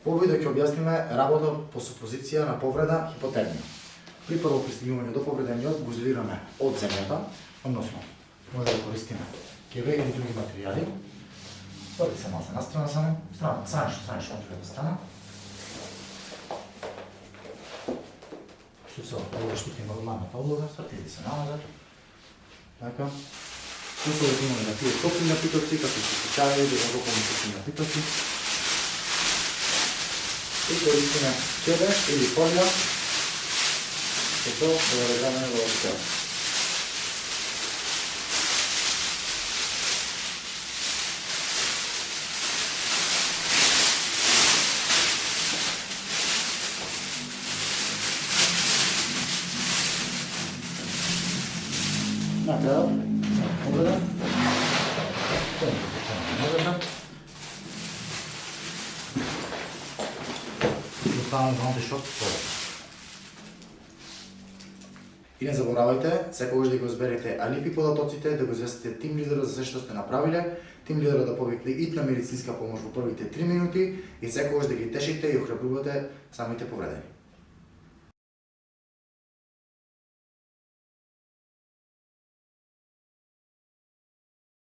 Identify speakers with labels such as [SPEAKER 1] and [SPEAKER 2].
[SPEAKER 1] Во видео ќе објасниме работа по супозиција на повреда хипотермија. При прво пристигнување до повредениот го изолираме од земјата, односно може да користиме кеве или други материјали. Ставите се малку на страна само, странеш од другата страна. Со цел да го штитиме од ламата улога, вратите се назад. Така. Условите имаме да тие топли напитоци, како се случаи, да го купиме топли напитоци. И користиме кеве или фолија, со тоа да го регаме во цел. На крајот, повреда, тоа е повреда. Оставаме во антишок повреда. И не заборавајте, секогаш да го зберете алипи податоците, да го известите тим лидерот за се што сте направиле, тим лидерот да повикне итна медицинска помош во првите 3 минути и секогаш да ги тешите и охрабрувате самите повредени.